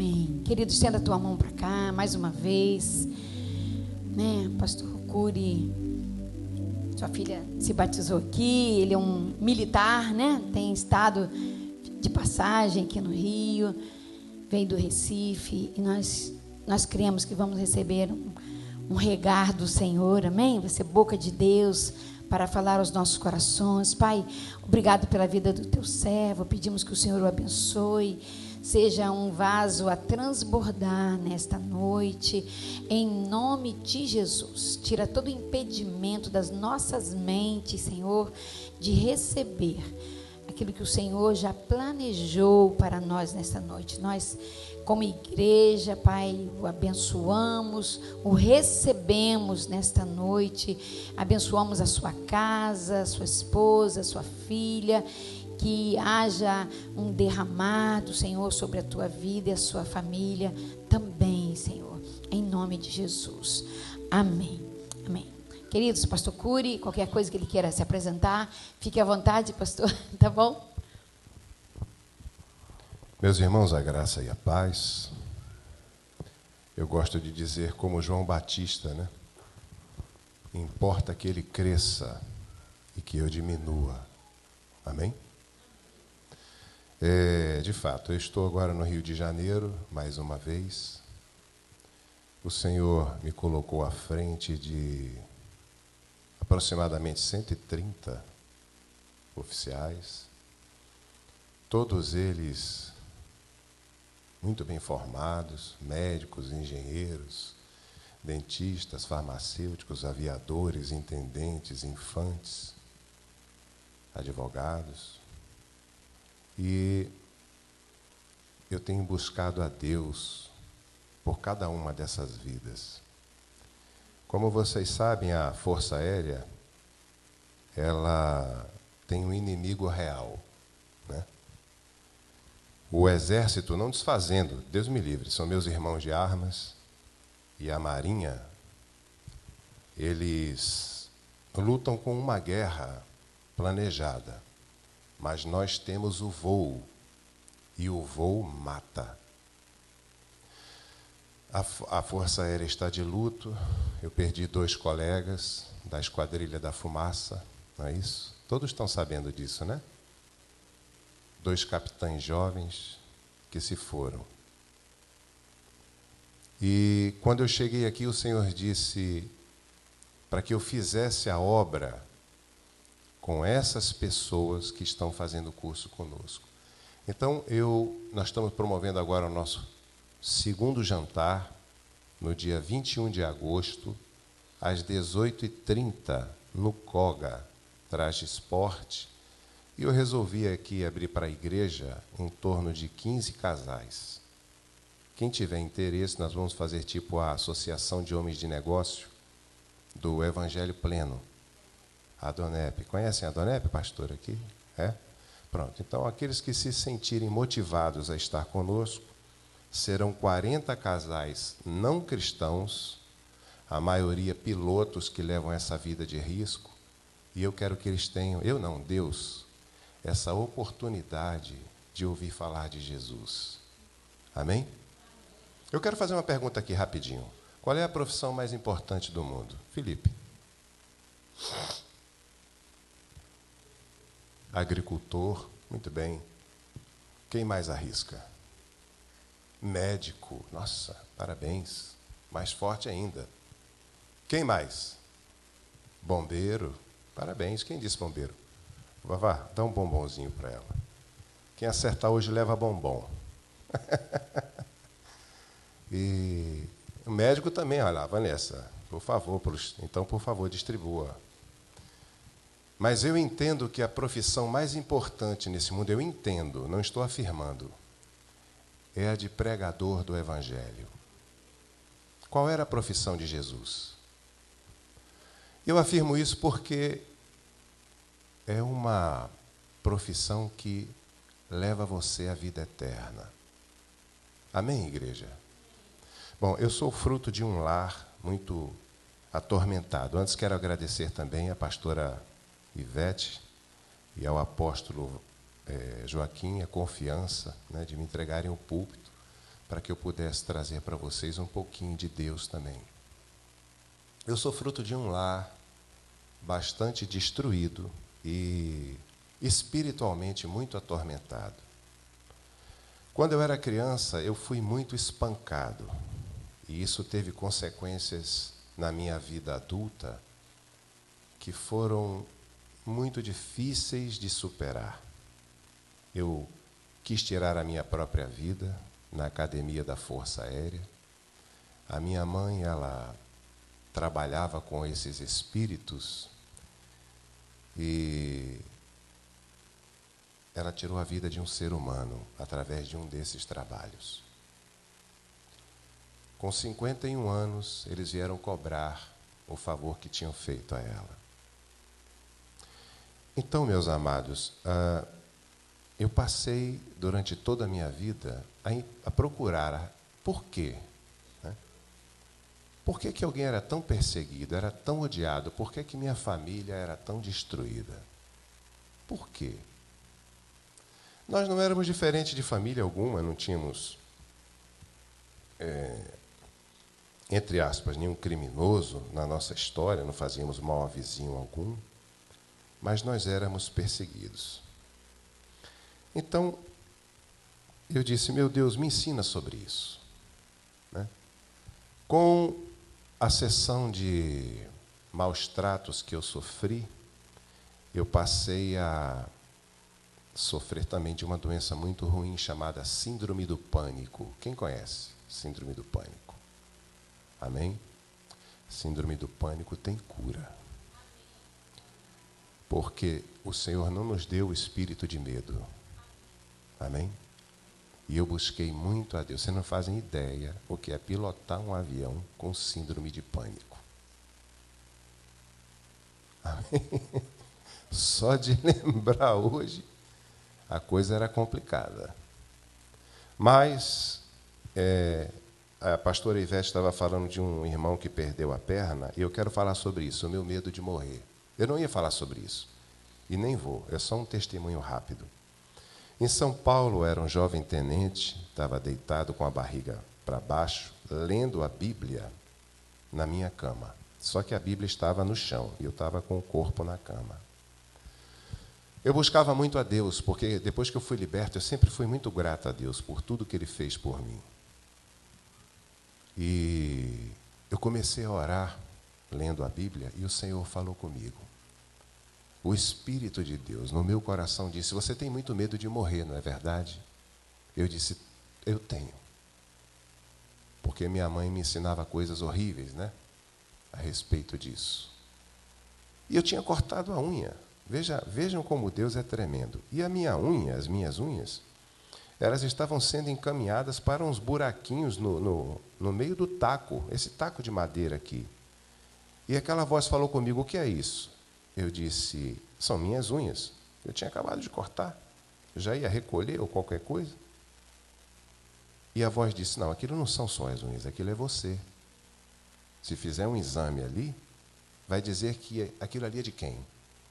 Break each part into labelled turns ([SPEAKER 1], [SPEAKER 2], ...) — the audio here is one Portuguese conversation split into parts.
[SPEAKER 1] Amém. Querido, estenda a tua mão para cá, mais uma vez. Pastor Cury, sua filha se batizou aqui, ele é um militar, tem estado de passagem aqui no Rio, vem do Recife, e nós cremos que vamos receber um regar do Senhor, amém? Vai ser boca de Deus para falar aos nossos corações. Pai, obrigado pela vida do teu servo, pedimos que o Senhor o abençoe, seja um vaso a transbordar nesta noite, em nome de Jesus. Tira todo o impedimento das nossas mentes, Senhor, de receber aquilo que o Senhor já planejou para nós nesta noite. Nós, como igreja, Pai, o abençoamos, o recebemos nesta noite, abençoamos a sua casa, a sua esposa, a sua filha, que haja um derramar do Senhor sobre a tua vida e a sua família também, Senhor, em nome de Jesus. Amém. Amém. Queridos, pastor Cury, qualquer coisa que ele queira se apresentar, fique à vontade, pastor, tá bom?
[SPEAKER 2] Meus irmãos, a graça e a paz. Eu gosto de dizer como João Batista, Importa que ele cresça e que eu diminua. Amém? De fato, eu estou agora no Rio de Janeiro, mais uma vez. O Senhor me colocou à frente de aproximadamente 130 oficiais, todos eles muito bem formados, médicos, engenheiros, dentistas, farmacêuticos, aviadores, intendentes, infantes, advogados. E eu tenho buscado a Deus por cada uma dessas vidas. Como vocês sabem, a Força Aérea, ela tem um inimigo real, O Exército, não desfazendo, Deus me livre, são meus irmãos de armas, e a Marinha, eles lutam com uma guerra planejada, mas nós temos o voo, e o voo mata. A Força Aérea está de luto, eu perdi 2 colegas da Esquadrilha da Fumaça, não é isso? Todos estão sabendo disso, 2 capitães jovens que se foram. E quando eu cheguei aqui, o Senhor disse para que eu fizesse a obra com essas pessoas que estão fazendo o curso conosco. Então, nós estamos promovendo agora o nosso 2º jantar, no dia 21 de agosto, às 18h30, no COGA, Traje Esporte. E eu resolvi aqui abrir para a igreja em torno de 15 casais. Quem tiver interesse, nós vamos fazer tipo a Associação de Homens de Negócio do Evangelho Pleno. A Donep. Conhecem a Donep, pastor, aqui? Pronto. Então, aqueles que se sentirem motivados a estar conosco, serão 40 casais não cristãos, a maioria pilotos que levam essa vida de risco, e eu quero que eles tenham, Deus, essa oportunidade de ouvir falar de Jesus. Amém? Eu quero fazer uma pergunta aqui rapidinho. Qual é a profissão mais importante do mundo? Felipe. Agricultor, muito bem. Quem mais arrisca? Médico, nossa, parabéns. Mais forte ainda. Quem mais? Bombeiro, parabéns. Quem disse bombeiro? Vavá, dá um bombonzinho para ela. Quem acertar hoje leva bombom. E o médico também, olha lá, Vanessa, por favor, distribua. Mas eu entendo que a profissão mais importante nesse mundo, não estou afirmando, é a de pregador do Evangelho. Qual era a profissão de Jesus? Eu afirmo isso porque é uma profissão que leva você à vida eterna. Amém, igreja? Bom, eu sou fruto de um lar muito atormentado. Antes quero agradecer também à pastora Ivete e ao apóstolo Joaquim a confiança de me entregarem o púlpito para que eu pudesse trazer para vocês um pouquinho de Deus também. Eu sou fruto de um lar bastante destruído e espiritualmente muito atormentado. Quando eu era criança, eu fui muito espancado, e isso teve consequências na minha vida adulta que foram muito difíceis de superar. Eu quis tirar a minha própria vida na academia da Força Aérea. A minha mãe, ela trabalhava com esses espíritos e ela tirou a vida de um ser humano através de um desses trabalhos. Com 51 anos, eles vieram cobrar o favor que tinham feito a ela. Então, meus amados, eu passei durante toda a minha vida a procurar por quê. Né? Por que que alguém era tão perseguido, era tão odiado? Por que que minha família era tão destruída? Por quê? Nós não éramos diferentes de família alguma, não tínhamos, entre aspas, nenhum criminoso na nossa história, não fazíamos mal a vizinho algum, mas nós éramos perseguidos. Então, eu disse, meu Deus, me ensina sobre isso. Né? Com a sessão de maus tratos que eu sofri, eu passei a sofrer também de uma doença muito ruim chamada síndrome do pânico. Quem conhece síndrome do pânico? Amém? Síndrome do pânico tem cura. Porque o Senhor não nos deu o espírito de medo. Amém? E eu busquei muito a Deus. Vocês não fazem ideia o que é pilotar um avião com síndrome de pânico. Amém? Só de lembrar hoje, a coisa era complicada. Mas a pastora Ivete estava falando de um irmão que perdeu a perna, e eu quero falar sobre isso, o meu medo de morrer. Eu não ia falar sobre isso, e nem vou, é só um testemunho rápido. Em São Paulo, era um jovem tenente, estava deitado com a barriga para baixo, lendo a Bíblia na minha cama. Só que a Bíblia estava no chão, e eu estava com o corpo na cama. Eu buscava muito a Deus, porque depois que eu fui liberto, eu sempre fui muito grato a Deus por tudo que Ele fez por mim. E eu comecei a orar, lendo a Bíblia, e o Senhor falou comigo. O Espírito de Deus no meu coração disse, você tem muito medo de morrer, não é verdade? Eu disse, eu tenho. Porque minha mãe me ensinava coisas horríveis, né? A respeito disso. E eu tinha cortado a unha. Vejam como Deus é tremendo. E a minha unha, as minhas unhas, elas estavam sendo encaminhadas para uns buraquinhos no meio do taco, esse taco de madeira aqui. E aquela voz falou comigo, o que é isso? Eu disse, são minhas unhas. Eu tinha acabado de cortar. Eu já ia recolher ou qualquer coisa. E a voz disse, não, aquilo não são só as unhas, aquilo é você. Se fizer um exame ali, vai dizer que aquilo ali é de quem?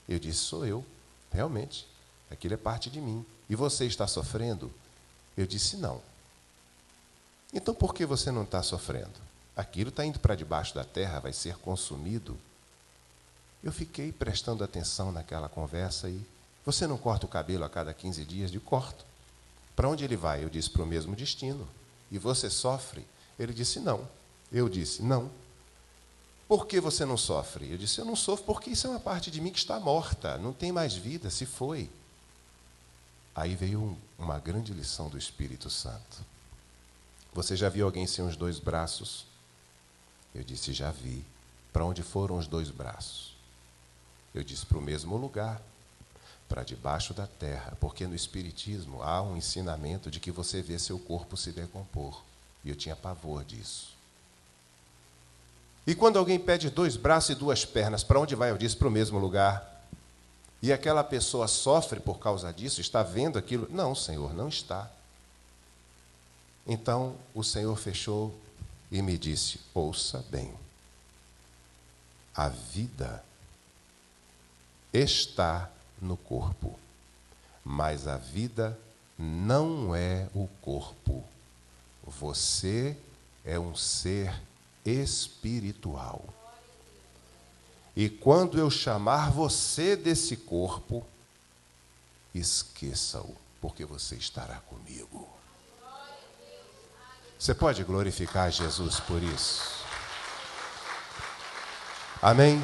[SPEAKER 2] Eu disse, sou eu, realmente. Aquilo é parte de mim. E você está sofrendo? Eu disse, não. Então por que você não está sofrendo? Aquilo está indo para debaixo da terra, vai ser consumido. Eu fiquei prestando atenção naquela conversa e você não corta o cabelo a cada 15 dias? Eu corto. Para onde ele vai? Eu disse, para o mesmo destino. E você sofre? Ele disse, não. Eu disse, não. Por que você não sofre? Eu disse, eu não sofro porque isso é uma parte de mim que está morta, não tem mais vida, se foi. Aí veio uma grande lição do Espírito Santo. Você já viu alguém sem os 2 braços? Eu disse, já vi. Para onde foram os 2 braços? Eu disse, para o mesmo lugar, para debaixo da terra, porque no Espiritismo há um ensinamento de que você vê seu corpo se decompor. E eu tinha pavor disso. E quando alguém pede 2 braços e 2 pernas, para onde vai? Eu disse, para o mesmo lugar. E aquela pessoa sofre por causa disso, está vendo aquilo? Não, Senhor, não está. Então o Senhor fechou e me disse, ouça bem. A vida está no corpo, mas a vida não é o corpo. Você é um ser espiritual. E quando eu chamar você desse corpo, esqueça-o, porque você estará comigo. Você pode glorificar Jesus por isso? Amém?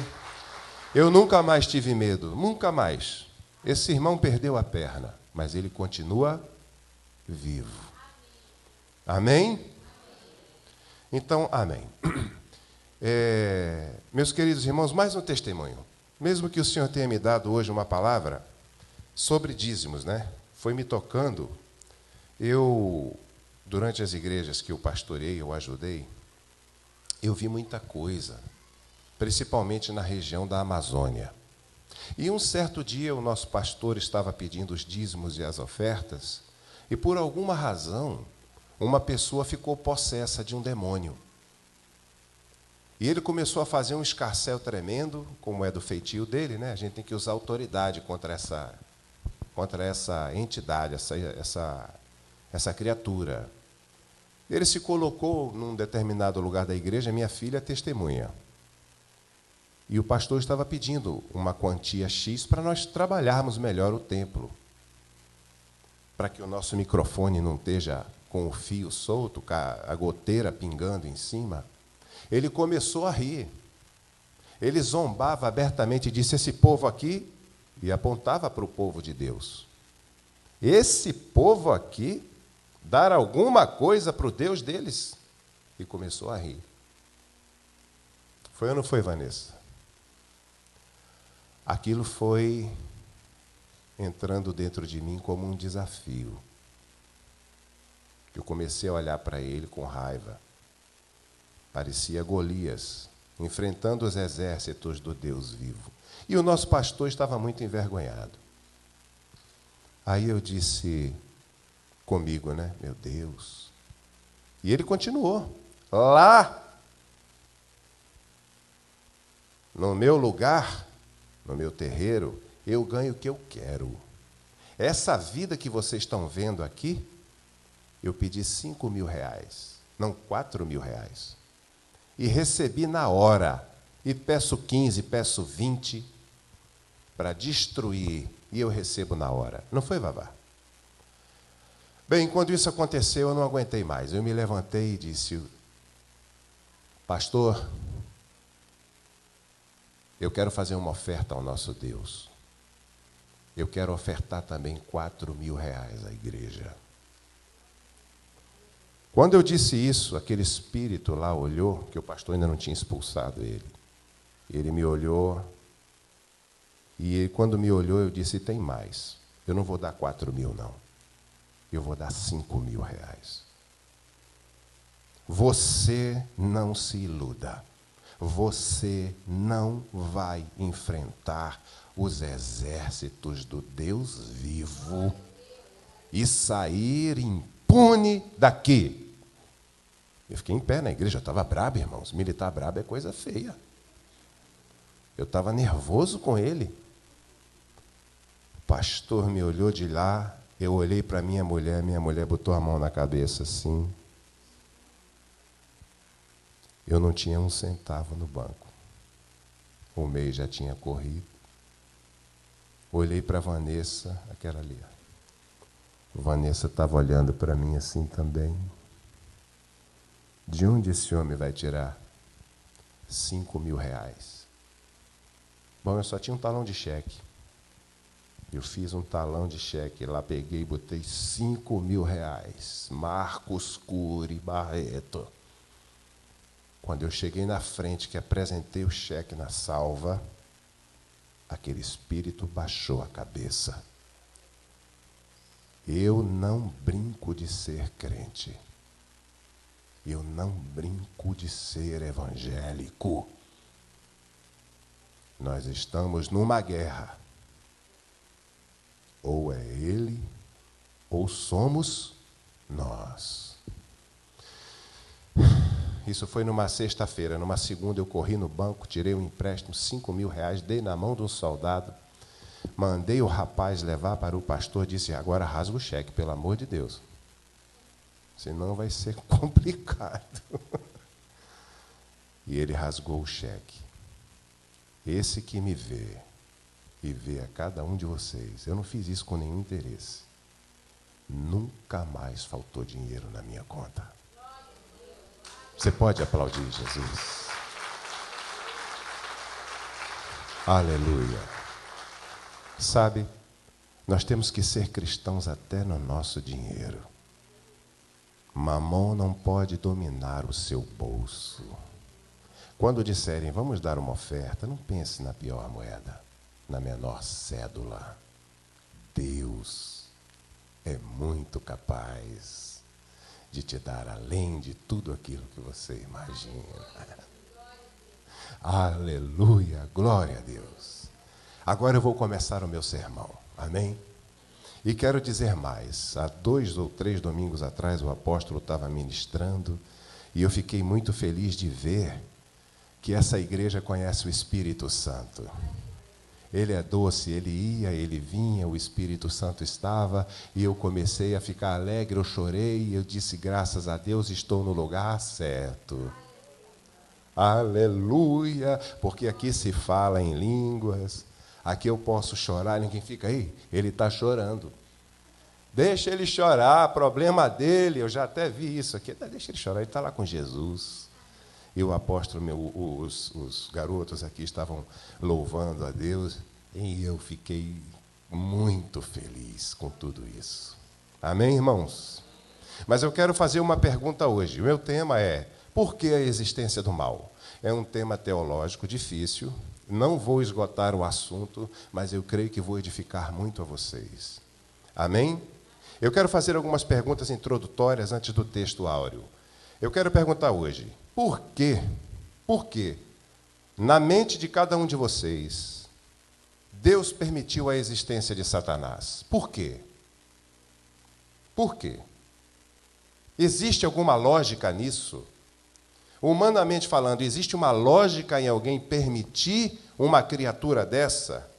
[SPEAKER 2] Eu nunca mais tive medo, nunca mais. Esse irmão perdeu a perna, mas ele continua vivo. Amém? Então, amém. Meus queridos irmãos, mais um testemunho. Mesmo que o Senhor tenha me dado hoje uma palavra sobre dízimos, né? Foi me tocando. Durante as igrejas que eu pastorei, eu ajudei, eu vi muita coisa, principalmente na região da Amazônia. E um certo dia o nosso pastor estava pedindo os dízimos e as ofertas, e por alguma razão, uma pessoa ficou possessa de um demônio. E ele começou a fazer um escarcéu tremendo, como é do feitio dele, né? A gente tem que usar autoridade contra essa entidade, essa criatura. Ele se colocou num determinado lugar da igreja, minha filha testemunha. E o pastor estava pedindo uma quantia X para nós trabalharmos melhor o templo, para que o nosso microfone não esteja com o fio solto, com a goteira pingando em cima. Ele começou a rir. Ele zombava abertamente e disse: esse povo aqui, e apontava para o povo de Deus. Esse povo aqui, dar alguma coisa para o Deus deles? E começou a rir. Foi ou não foi, Vanessa? Aquilo foi entrando dentro de mim como um desafio. Eu comecei a olhar para ele com raiva. Parecia Golias, enfrentando os exércitos do Deus vivo. E o nosso pastor estava muito envergonhado. Aí eu disse comigo, né? Meu Deus. E ele continuou. Lá, no meu lugar, no meu terreiro, eu ganho o que eu quero. Essa vida que vocês estão vendo aqui, eu pedi 5 mil reais, não 4 mil reais. E recebi na hora. E peço 15, peço 20 para destruir. E eu recebo na hora. Não foi, Vavá? Bem, quando isso aconteceu, eu não aguentei mais. Eu me levantei e disse: pastor, eu quero fazer uma oferta ao nosso Deus. Eu quero ofertar também 4 mil reais à igreja. Quando eu disse isso, aquele espírito lá olhou, que o pastor ainda não tinha expulsado ele. Ele me olhou, e quando me olhou, eu disse: tem mais. Eu não vou dar 4 mil, não. Eu vou dar 5 mil reais. Você não se iluda. Você não vai enfrentar os exércitos do Deus vivo e sair impune daqui. Eu fiquei em pé na igreja, eu estava brabo, irmãos. Militar brabo é coisa feia. Eu estava nervoso com ele. O pastor me olhou de lá, eu olhei para minha mulher botou a mão na cabeça assim. Eu não tinha um centavo no banco. O mês já tinha corrido. Olhei para a Vanessa, aquela ali. Vanessa estava olhando para mim assim também. De onde esse homem vai tirar 5 mil reais? Bom, eu só tinha um talão de cheque. Eu fiz um talão de cheque lá, peguei e botei 5 mil reais. Marcos Cury Barreto. Quando eu cheguei na frente, que apresentei o cheque na salva, aquele espírito baixou a cabeça. Eu não brinco de ser crente. Eu não brinco de ser evangélico. Nós estamos numa guerra. Ou é ele, ou somos nós. Isso foi numa sexta-feira. Numa segunda eu corri no banco, tirei um empréstimo, 5 mil reais, dei na mão de um soldado, mandei o rapaz levar para o pastor, disse: agora rasga o cheque, pelo amor de Deus. senão vai ser complicado. E ele rasgou o cheque. Esse que me vê e vê a cada um de vocês, eu não fiz isso com nenhum interesse. Nunca mais faltou dinheiro na minha conta. Você pode aplaudir Jesus? Aleluia. Sabe, nós temos que ser cristãos até no nosso dinheiro. Mamon não pode dominar o seu bolso. Quando disserem, vamos dar uma oferta, não pense na pior moeda, na menor cédula. Deus é muito capaz de te dar além de tudo aquilo que você imagina. Aleluia, glória a Deus. Agora eu vou começar o meu sermão, amém? E quero dizer mais, há 2 ou 3 domingos atrás o apóstolo estava ministrando e eu fiquei muito feliz de ver que essa igreja conhece o Espírito Santo. Ele é doce, ele ia, ele vinha, o Espírito Santo estava, e eu comecei a ficar alegre, eu chorei, eu disse, graças a Deus, estou no lugar certo. Aleluia, porque aqui se fala em línguas, aqui eu posso chorar, ninguém fica aí, ele está chorando. Deixa ele chorar, problema dele, eu já até vi isso aqui, deixa ele chorar, ele está lá com Jesus. E o apóstolo, os garotos aqui estavam louvando a Deus, e eu fiquei muito feliz com tudo isso. Amém, irmãos? Mas eu quero fazer uma pergunta hoje. O meu tema é, por que a existência do mal? É um tema teológico difícil, não vou esgotar o assunto, mas eu creio que vou edificar muito a vocês. Amém? Eu quero fazer algumas perguntas introdutórias antes do texto áureo. Eu quero perguntar hoje, por que, na mente de cada um de vocês, Deus permitiu a existência de Satanás? Por quê? Por quê? Existe alguma lógica nisso? Humanamente falando, existe uma lógica em alguém permitir uma criatura dessa?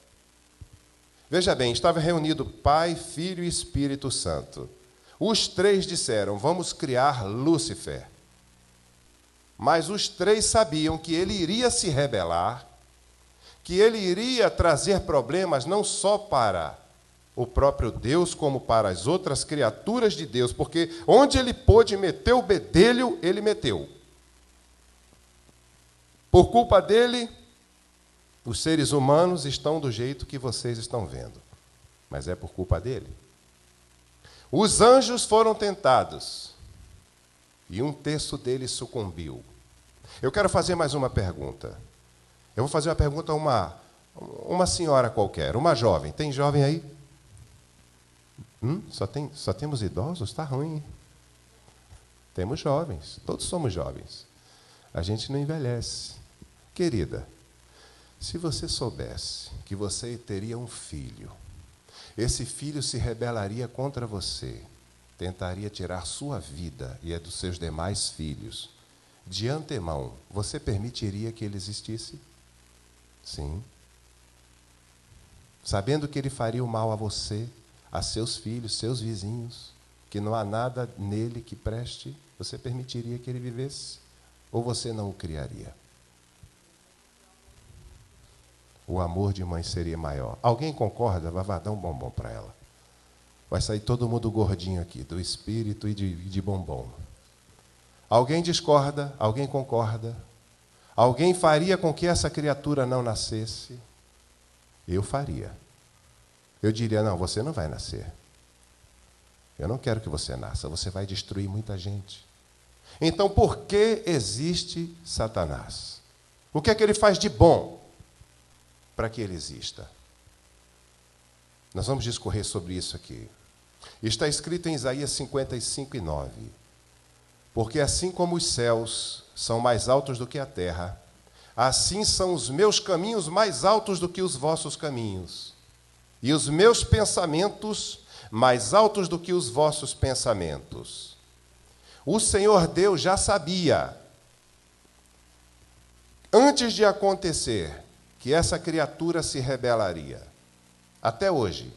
[SPEAKER 2] Veja bem, estava reunido Pai, Filho e Espírito Santo. Os 3 disseram, vamos criar Lúcifer. Mas os 3 sabiam que ele iria se rebelar, que ele iria trazer problemas não só para o próprio Deus, como para as outras criaturas de Deus, porque onde ele pôde meter o bedelho, ele meteu. Por culpa dele, os seres humanos estão do jeito que vocês estão vendo, mas é por culpa dele. Os anjos foram tentados, e 1/3 deles sucumbiu. Eu quero fazer mais uma pergunta. Eu vou fazer uma pergunta a uma senhora qualquer, uma jovem. Tem jovem aí? Só temos idosos? Está ruim, hein? Temos jovens, todos somos jovens. A gente não envelhece. Querida, se você soubesse que você teria um filho, esse filho se rebelaria contra você, tentaria tirar sua vida e a dos seus demais filhos, de antemão, você permitiria que ele existisse? Sim. Sabendo que ele faria o mal a você, a seus filhos, seus vizinhos, que não há nada nele que preste, você permitiria que ele vivesse? Ou você não o criaria? O amor de mãe seria maior. Alguém concorda? Vai dar um bombom para ela. Vai sair todo mundo gordinho aqui, do espírito e de bombom. Alguém discorda? Alguém concorda? Alguém faria com que essa criatura não nascesse? Eu faria. Eu diria, não, você não vai nascer. Eu não quero que você nasça, você vai destruir muita gente. Então, por que existe Satanás? O que é que ele faz de bom para que ele exista? Nós vamos discorrer sobre isso aqui. Está escrito em Isaías 55:9. Porque assim como os céus são mais altos do que a terra, assim são os meus caminhos mais altos do que os vossos caminhos, e os meus pensamentos mais altos do que os vossos pensamentos. O Senhor Deus já sabia, antes de acontecer, que essa criatura se rebelaria. Até hoje,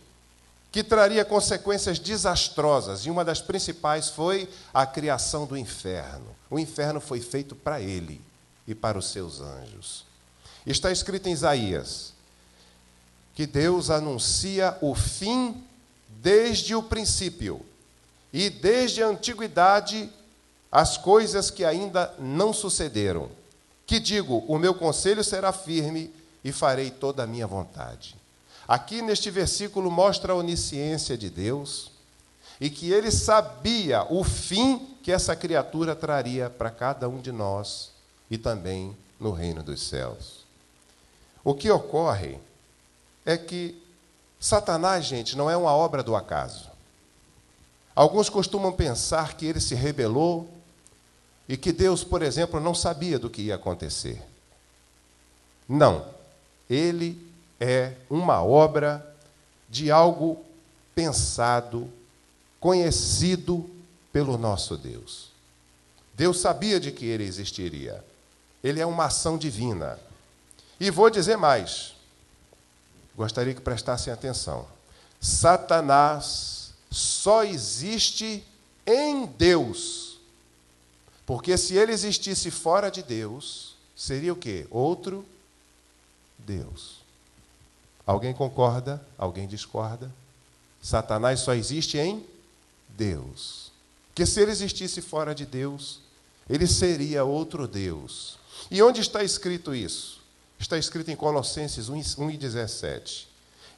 [SPEAKER 2] que traria consequências desastrosas, e uma das principais foi a criação do inferno. O inferno foi feito para ele e para os seus anjos. Está escrito em Isaías que Deus anuncia o fim desde o princípio, e desde a antiguidade as coisas que ainda não sucederam. Que digo, o meu conselho será firme e farei toda a minha vontade. Aqui neste versículo mostra a onisciência de Deus e que ele sabia o fim que essa criatura traria para cada um de nós e também no reino dos céus. O que ocorre é que Satanás, gente, não é uma obra do acaso. Alguns costumam pensar que ele se rebelou e que Deus, por exemplo, não sabia do que ia acontecer. Não. Ele é uma obra de algo pensado, conhecido pelo nosso Deus. Deus sabia de que ele existiria. Ele é uma ação divina. E vou dizer mais. Gostaria que prestassem atenção. Satanás só existe em Deus. Porque se ele existisse fora de Deus, seria o quê? Outro Deus. Alguém concorda? Alguém discorda? Satanás só existe em Deus. Porque se ele existisse fora de Deus, ele seria outro Deus. E onde está escrito isso? Está escrito em Colossenses 1:17.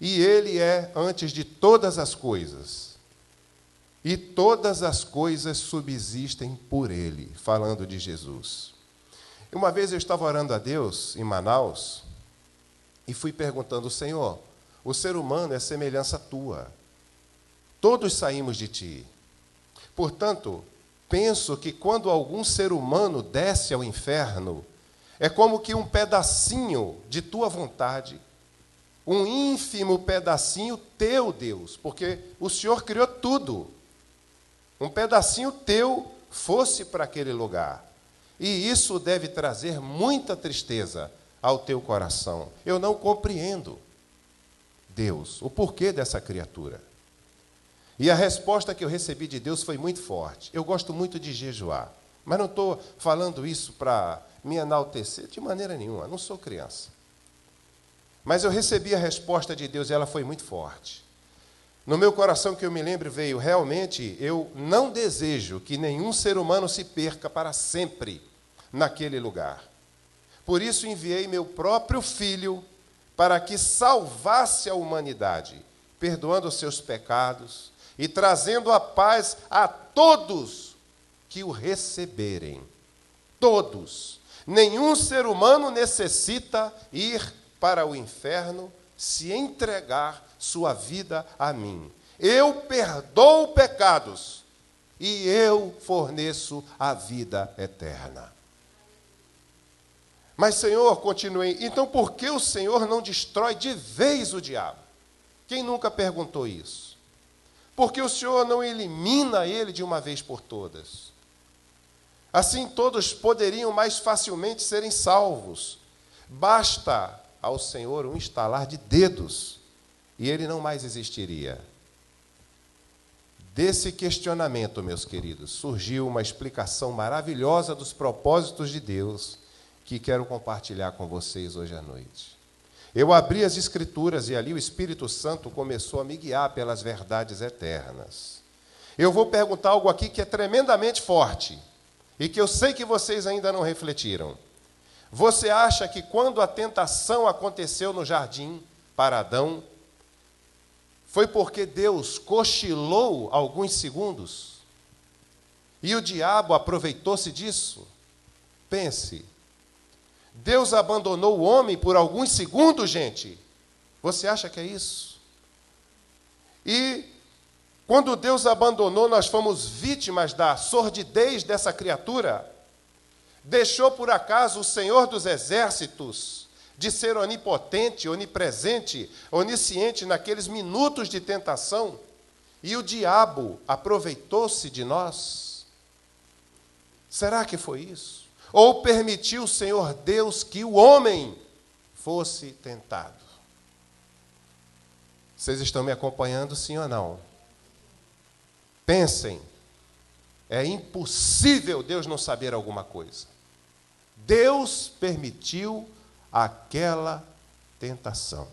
[SPEAKER 2] E ele é antes de todas as coisas. E todas as coisas subsistem por ele, falando de Jesus. Uma vez eu estava orando a Deus em Manaus, e fui perguntando, Senhor, o ser humano é semelhança tua. Todos saímos de ti. Portanto, penso que quando algum ser humano desce ao inferno, é como que um pedacinho de tua vontade, um ínfimo pedacinho teu, Deus, porque o Senhor criou tudo. Um pedacinho teu fosse para aquele lugar. E isso deve trazer muita tristeza ao teu coração. Eu não compreendo, Deus, o porquê dessa criatura. E a resposta que eu recebi de Deus foi muito forte. Eu gosto muito de jejuar, mas não estou falando isso para me enaltecer de maneira nenhuma, não sou criança. Mas eu recebi a resposta de Deus e ela foi muito forte. No meu coração, que eu me lembro, veio, realmente, eu não desejo que nenhum ser humano se perca para sempre naquele lugar. Por isso enviei meu próprio Filho para que salvasse a humanidade, perdoando os seus pecados e trazendo a paz a todos que o receberem. Todos. Nenhum ser humano necessita ir para o inferno se entregar sua vida a mim. Eu perdoo pecados e eu forneço a vida eterna. Mas, Senhor, continuei, então por que o Senhor não destrói de vez o diabo? Quem nunca perguntou isso? Por que o Senhor não elimina ele de uma vez por todas? Assim todos poderiam mais facilmente serem salvos. Basta ao Senhor um estalar de dedos e ele não mais existiria. Desse questionamento, meus queridos, surgiu uma explicação maravilhosa dos propósitos de Deus que quero compartilhar com vocês hoje à noite. Eu abri as Escrituras e ali o Espírito Santo começou a me guiar pelas verdades eternas. Eu vou perguntar algo aqui que é tremendamente forte e que eu sei que vocês ainda não refletiram. Você acha que quando a tentação aconteceu no jardim para Adão, foi porque Deus cochilou alguns segundos? E o diabo aproveitou-se disso? Pense. Deus abandonou o homem por alguns segundos, gente. Você acha que é isso? E quando Deus abandonou, nós fomos vítimas da sordidez dessa criatura. Deixou por acaso o Senhor dos Exércitos de ser onipotente, onipresente, onisciente naqueles minutos de tentação? E o diabo aproveitou-se de nós? Será que foi isso? Ou permitiu o Senhor Deus que o homem fosse tentado? Vocês estão me acompanhando, sim ou não? Pensem, é impossível Deus não saber alguma coisa. Deus permitiu aquela tentação.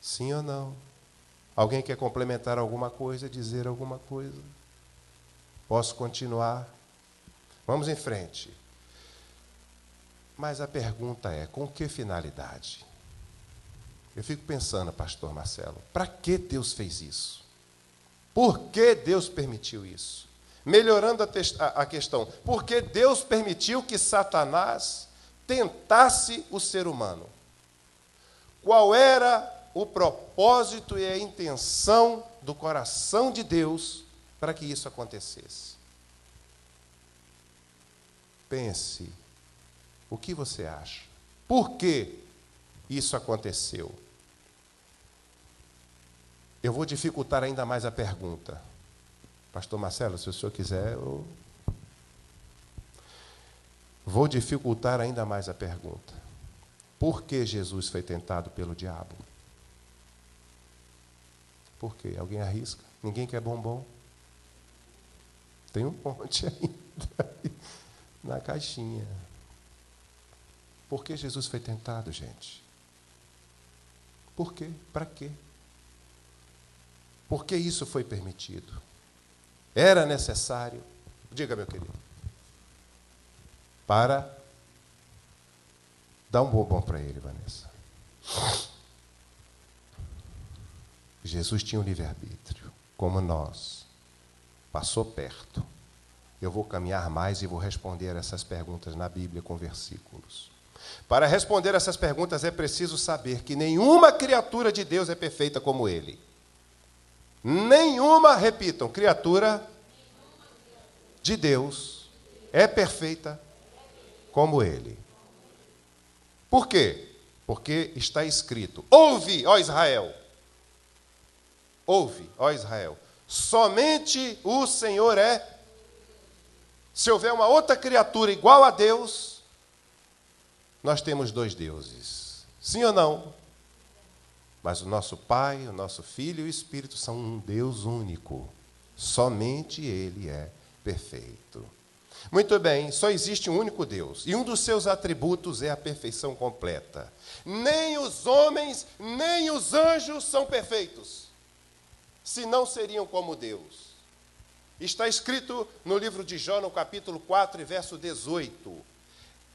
[SPEAKER 2] Sim ou não? Alguém quer complementar alguma coisa, dizer alguma coisa? Posso continuar? Vamos em frente. Mas a pergunta é, com que finalidade? Eu fico pensando, pastor Marcelo, para que Deus fez isso? Por que Deus permitiu isso? Melhorando a questão, por que Deus permitiu que Satanás tentasse o ser humano? Qual era o propósito e a intenção do coração de Deus para que isso acontecesse? Pense, o que você acha? Por que isso aconteceu? Eu vou dificultar ainda mais a pergunta. Pastor Marcelo, se o senhor quiser, eu vou dificultar ainda mais a pergunta. Por que Jesus foi tentado pelo diabo? Por quê? Alguém arrisca? Ninguém quer bombom? Tem um monte ainda na caixinha. Por que Jesus foi tentado, gente? Por quê? Para quê? Por que isso foi permitido? Era necessário? Diga, meu querido. Para dar um bombom para ele, Vanessa. Jesus tinha um livre-arbítrio, como nós. Passou perto. Eu vou caminhar mais e vou responder essas perguntas na Bíblia com versículos. Para responder essas perguntas é preciso saber que nenhuma criatura de Deus é perfeita como ele. Nenhuma, repitam, criatura de Deus é perfeita como ele. Por quê? Porque está escrito: ouve, ó Israel. Ouve, ó Israel. Somente o Senhor é. Se houver uma outra criatura igual a Deus, nós temos dois deuses. Sim ou não? Mas o nosso Pai, o nosso Filho e o Espírito são um Deus único. Somente Ele é perfeito. Muito bem, só existe um único Deus. E um dos seus atributos é a perfeição completa. Nem os homens, nem os anjos são perfeitos, senão seriam como Deus. Está escrito no livro de Jó, no capítulo 4, verso 18.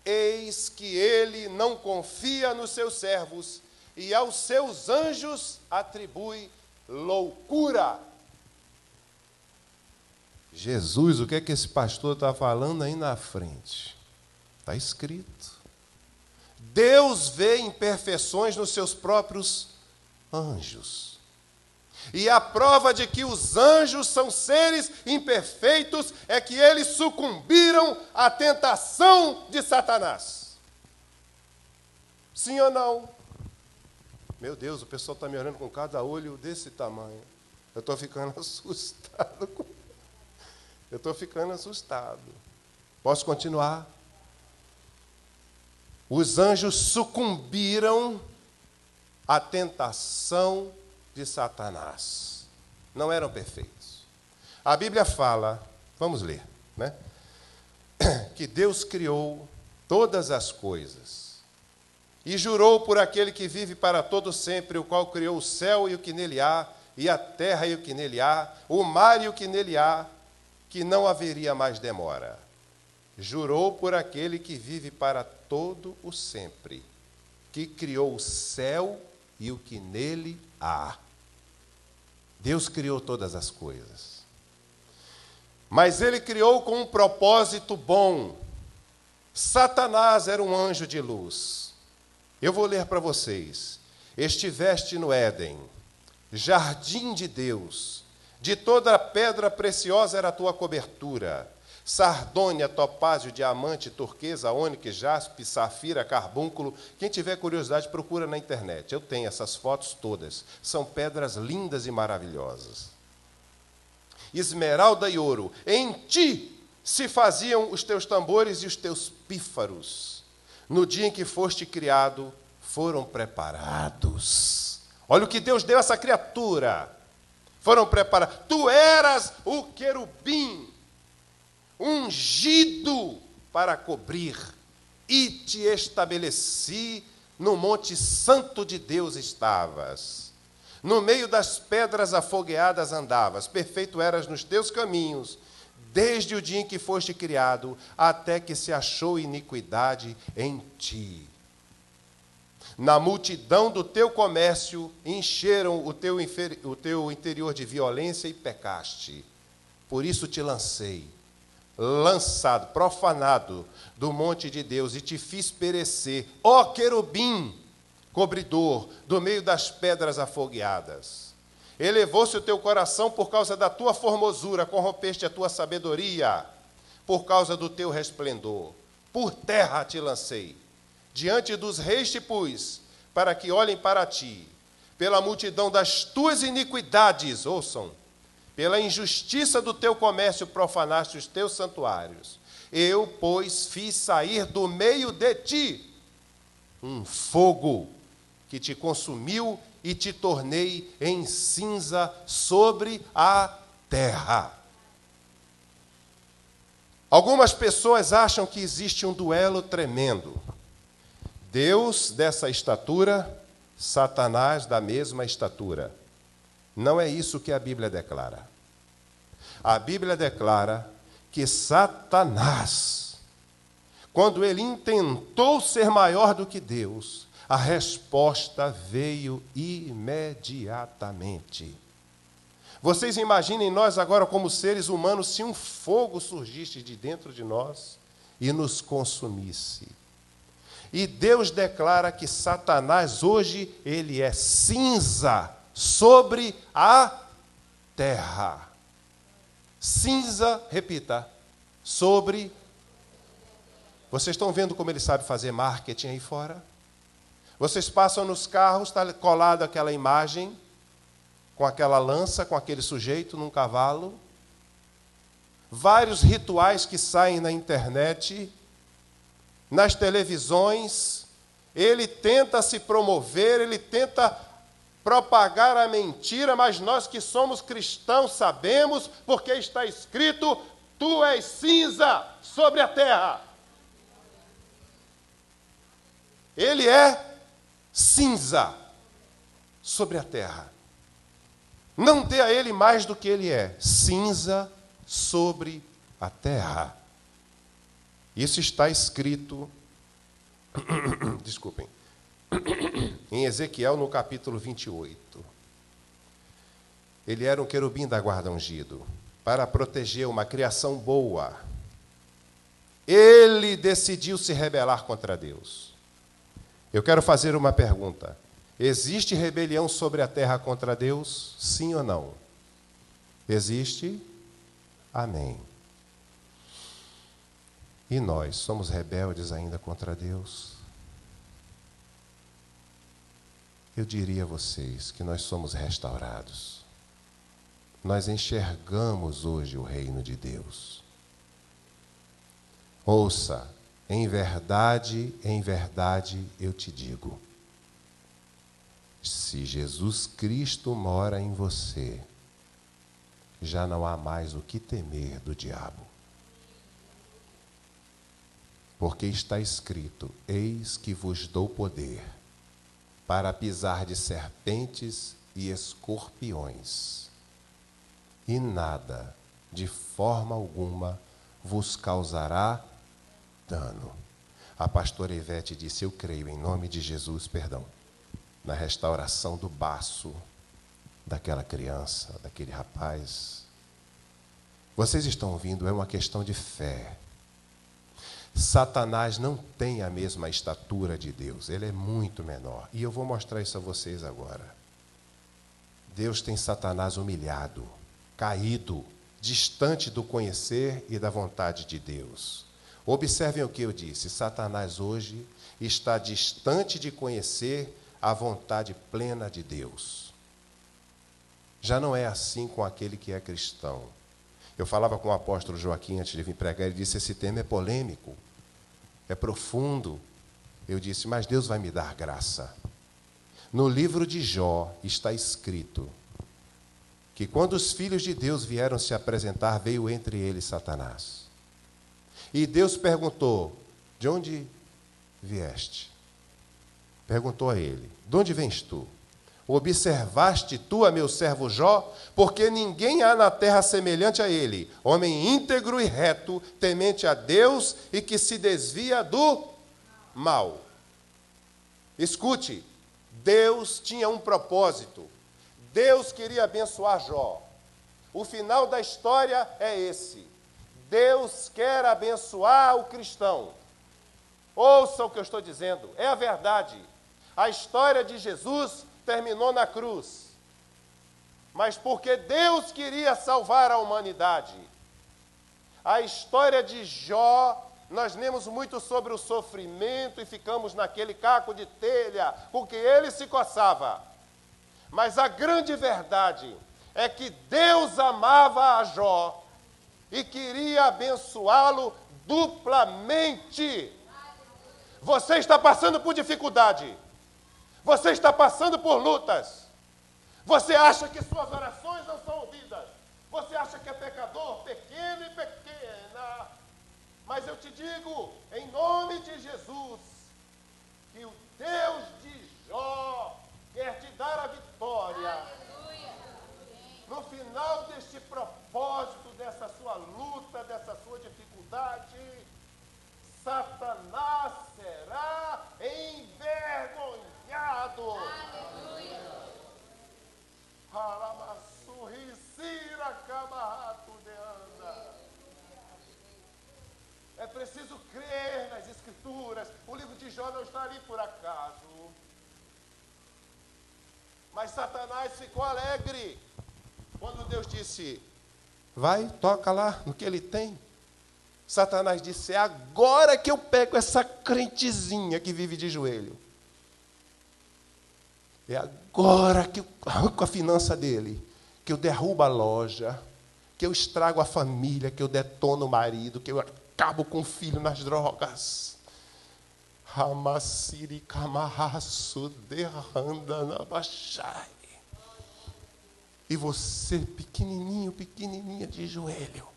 [SPEAKER 2] Eis que ele não confia nos seus servos, e aos seus anjos atribui loucura. Jesus, o que é que esse pastor está falando aí na frente? Está escrito. Deus vê imperfeições nos seus próprios anjos. E a prova de que os anjos são seres imperfeitos é que eles sucumbiram à tentação de Satanás. Sim ou não? Meu Deus, o pessoal está me olhando com cada olho desse tamanho. Eu estou ficando assustado. Eu estou ficando assustado. Posso continuar? Os anjos sucumbiram à tentação de Satanás. Não eram perfeitos. A Bíblia fala, vamos ler, né? Que Deus criou todas as coisas. E jurou por aquele que vive para todo sempre, o qual criou o céu e o que nele há, e a terra e o que nele há, o mar e o que nele há, que não haveria mais demora. Jurou por aquele que vive para todo o sempre, que criou o céu e o que nele há. Deus criou todas as coisas. Mas ele criou com um propósito bom. Satanás era um anjo de luz. Eu vou ler para vocês. Estiveste no Éden, jardim de Deus. De toda a pedra preciosa era a tua cobertura. Sardônia, topázio, diamante, turquesa, ônix, jaspe, safira, carbúnculo. Quem tiver curiosidade, procura na internet. Eu tenho essas fotos todas. São pedras lindas e maravilhosas. Esmeralda e ouro. Em ti se faziam os teus tambores e os teus pífaros. No dia em que foste criado, foram preparados. Olha o que Deus deu a essa criatura. Foram preparados. Tu eras o querubim, ungido para cobrir, e te estabeleci no monte santo de Deus estavas. No meio das pedras afogueadas andavas, perfeito eras nos teus caminhos, desde o dia em que foste criado, até que se achou iniquidade em ti. Na multidão do teu comércio, encheram o teu interior de violência e pecaste. Por isso te lancei, lançado, profanado do monte de Deus, e te fiz perecer, ó querubim, cobridor, do meio das pedras afogueadas. Elevou-se o teu coração por causa da tua formosura, corrompeste a tua sabedoria, por causa do teu resplendor. Por terra te lancei, diante dos reis te pus, para que olhem para ti. Pela multidão das tuas iniquidades, ouçam, pela injustiça do teu comércio profanaste os teus santuários. Eu, pois, fiz sair do meio de ti um fogo que te consumiu e te tornei em cinza sobre a terra. Algumas pessoas acham que existe um duelo tremendo. Deus dessa estatura, Satanás da mesma estatura. Não é isso que a Bíblia declara. A Bíblia declara que Satanás, quando ele intentou ser maior do que Deus, a resposta veio imediatamente. Vocês imaginem nós agora como seres humanos, se um fogo surgisse de dentro de nós e nos consumisse. E Deus declara que Satanás hoje, ele é cinza sobre a terra. Cinza, repita, sobre. Vocês estão vendo como ele sabe fazer marketing aí fora? Vocês passam nos carros, está colada aquela imagem, com aquela lança, com aquele sujeito num cavalo. Vários rituais que saem na internet, nas televisões, ele tenta se promover, ele tenta propagar a mentira, mas nós que somos cristãos sabemos, porque está escrito, tu és cinza sobre a terra. Ele é cinza sobre a terra. Não dê a ele mais do que ele é, cinza sobre a terra. Isso está escrito, desculpem, em Ezequiel, no capítulo 28. Ele era um querubim da guarda ungido, para proteger uma criação boa. Ele decidiu se rebelar contra Deus. Eu quero fazer uma pergunta. Existe rebelião sobre a terra contra Deus? Sim ou não? Existe? Amém. E nós somos rebeldes ainda contra Deus? Eu diria a vocês que nós somos restaurados. Nós enxergamos hoje o reino de Deus. Ouça, em verdade eu te digo, se Jesus Cristo mora em você, já não há mais o que temer do diabo. Porque está escrito, eis que vos dou poder para pisar de serpentes e escorpiões, e nada, de forma alguma, vos causará dano. A pastora Ivete disse, eu creio em nome de Jesus, na restauração do baço daquela criança, daquele rapaz. Vocês estão ouvindo, é uma questão de fé. Satanás não tem a mesma estatura de Deus, ele é muito menor. E eu vou mostrar isso a vocês agora. Deus tem Satanás humilhado, caído, distante do conhecer e da vontade de Deus. Observem o que eu disse, Satanás hoje está distante de conhecer a vontade plena de Deus. Já não é assim com aquele que é cristão. Eu falava com o apóstolo Joaquim antes de vir pregar, ele disse, esse tema é polêmico, é profundo. Eu disse, mas Deus vai me dar graça. No livro de Jó está escrito que quando os filhos de Deus vieram se apresentar, veio entre eles Satanás. E Deus perguntou: de onde vieste? Perguntou a ele: de onde vens tu? Observaste tu a meu servo Jó? Porque ninguém há na terra semelhante a ele, homem íntegro e reto, temente a Deus e que se desvia do mal. Escute, Deus tinha um propósito. Deus queria abençoar Jó. O final da história é esse. Deus quer abençoar o cristão. Ouça o que eu estou dizendo, é a verdade. A história de Jesus terminou na cruz. Mas porque Deus queria salvar a humanidade. A história de Jó, nós lemos muito sobre o sofrimento e ficamos naquele caco de telha com que ele se coçava. Mas a grande verdade é que Deus amava a Jó e queria abençoá-lo duplamente. Você está passando por dificuldade. Você está passando por lutas. Você acha que suas orações não são ouvidas. Você acha que é pecador, pequeno e pequena. Mas eu te digo, em nome de Jesus, que o Deus de Jó quer te dar a vitória. No final deste propósito, dessa sua luta, dessa sua dificuldade, Satanás será envergonhado. É preciso crer nas Escrituras. O livro de Jó não está ali por acaso. Mas Satanás ficou alegre quando Deus disse: vai, toca lá no que ele tem. Satanás disse: é agora que eu pego essa crentezinha que vive de joelho. É agora que eu arranco a finança dele, que eu derrubo a loja, que eu estrago a família, que eu detono o marido, que eu acabo com o filho nas drogas. Ramassiri camarraço derranda na baixai. E você, pequenininho, pequenininha de joelho.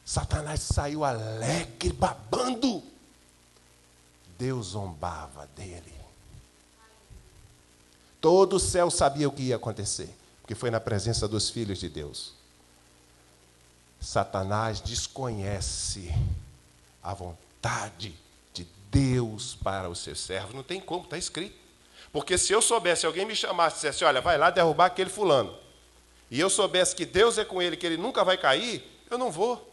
[SPEAKER 2] Satanás saiu alegre, babando. Deus zombava dele. Todo o céu sabia o que ia acontecer, porque foi na presença dos filhos de Deus. Satanás desconhece a vontade de Deus para os seus servos. Não tem como, está escrito. Porque se eu soubesse, alguém me chamasse e dissesse: olha, vai lá derrubar aquele fulano, e eu soubesse que Deus é com ele, que ele nunca vai cair, eu não vou.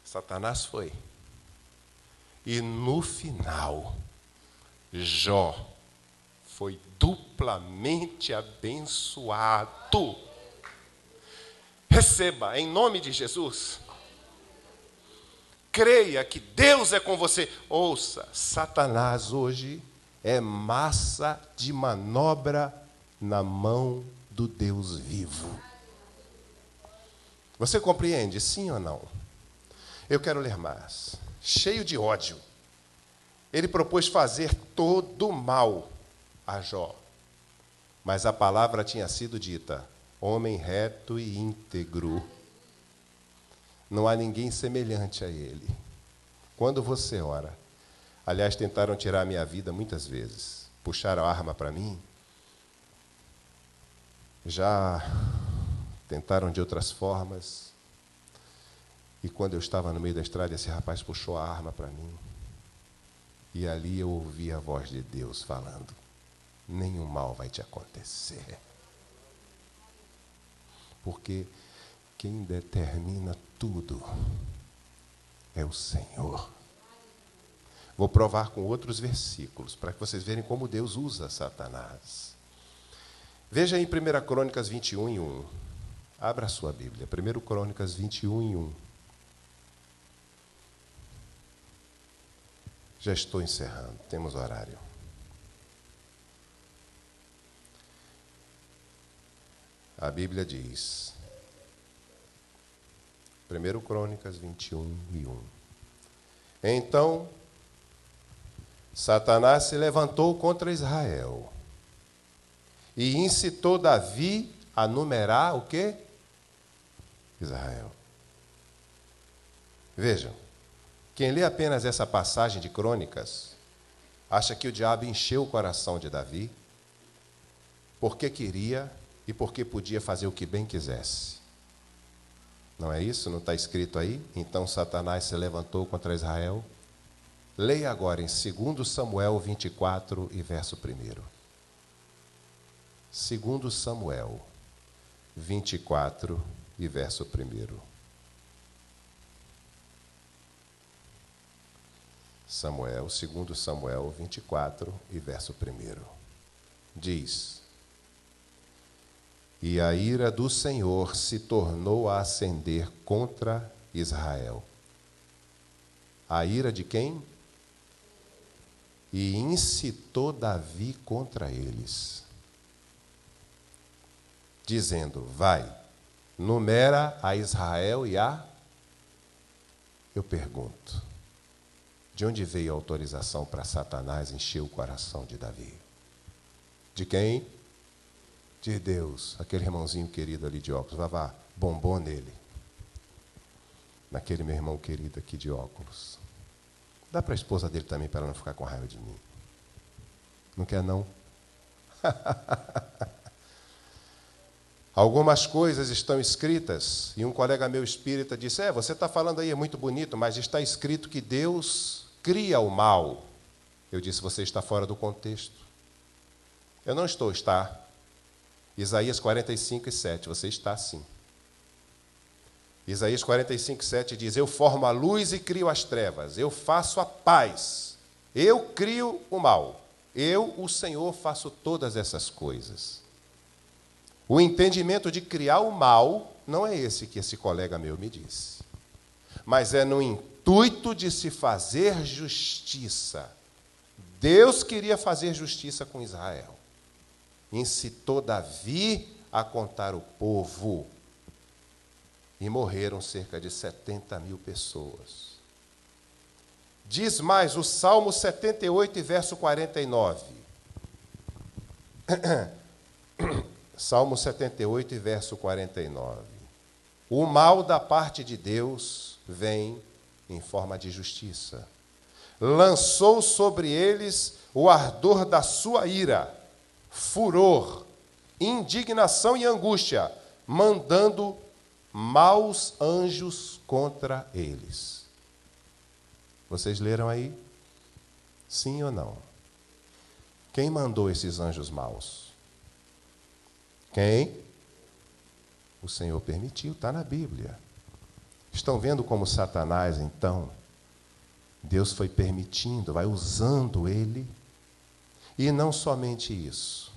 [SPEAKER 2] Satanás foi. E no final, Jó foi duplamente abençoado. Receba, em nome de Jesus. Creia que Deus é com você. Ouça, Satanás hoje é massa de manobra na mão do Deus vivo. Você compreende, sim ou não? Eu quero ler mais. Cheio de ódio, ele propôs fazer todo o mal a Jó. Mas a palavra tinha sido dita: homem reto e íntegro. Não há ninguém semelhante a ele. Quando você ora, aliás, tentaram tirar a minha vida muitas vezes, puxaram a arma para mim, já tentaram de outras formas, e quando eu estava no meio da estrada, esse rapaz puxou a arma para mim, e ali eu ouvi a voz de Deus falando: nenhum mal vai te acontecer, porque quem determina tudo é o Senhor. Vou provar com outros versículos, para que vocês verem como Deus usa Satanás. Veja em 1 Crônicas 21:1. Abra a sua Bíblia, 1 Crônicas 21:1. Já estou encerrando, temos horário. A Bíblia diz, 1 Crônicas 21:1. Então Satanás se levantou contra Israel e incitou Davi a numerar o quê? Israel. Vejam, quem lê apenas essa passagem de Crônicas, acha que o diabo encheu o coração de Davi, porque queria e porque podia fazer o que bem quisesse. Não é isso? Não está escrito aí? Então Satanás se levantou contra Israel. Leia agora em 2 Samuel 24 e verso 1. 2 Samuel 24 e verso 1. Samuel, 2 Samuel 24 e verso 1. Diz: E a ira do Senhor se tornou a acender contra Israel. A ira de quem? E incitou Davi contra eles, dizendo: vai, numera a Israel e a... Eu pergunto, de onde veio a autorização para Satanás encher o coração de Davi? De quem? De Deus. Aquele irmãozinho querido ali de óculos, vá, bombom nele. Naquele meu irmão querido aqui de óculos. Dá para a esposa dele também, para ela não ficar com raiva de mim. Não quer, não? Algumas coisas estão escritas, e um colega meu espírita disse: você está falando aí, é muito bonito, mas está escrito que Deus cria o mal. Eu disse: você está fora do contexto. Eu não estou, está. Isaías 45, 7, você está sim. Isaías 45, 7 diz: eu formo a luz e crio as trevas, eu faço a paz, eu crio o mal, eu, o Senhor, faço todas essas coisas. O entendimento de criar o mal não é esse que esse colega meu me disse, mas é no intuito de se fazer justiça. Deus queria fazer justiça com Israel. Incitou Davi a contar o povo. E morreram cerca de 70.000 pessoas. Diz mais o Salmo 78, verso 49. Salmo 78, verso 49. O mal da parte de Deus vem em forma de justiça. Lançou sobre eles o ardor da sua ira, furor, indignação e angústia, mandando maus anjos contra eles. Vocês leram aí? Sim ou não? Quem mandou esses anjos maus? Quem? O Senhor permitiu, está na Bíblia. Estão vendo como Satanás, então, Deus foi permitindo, vai usando ele. E não somente isso.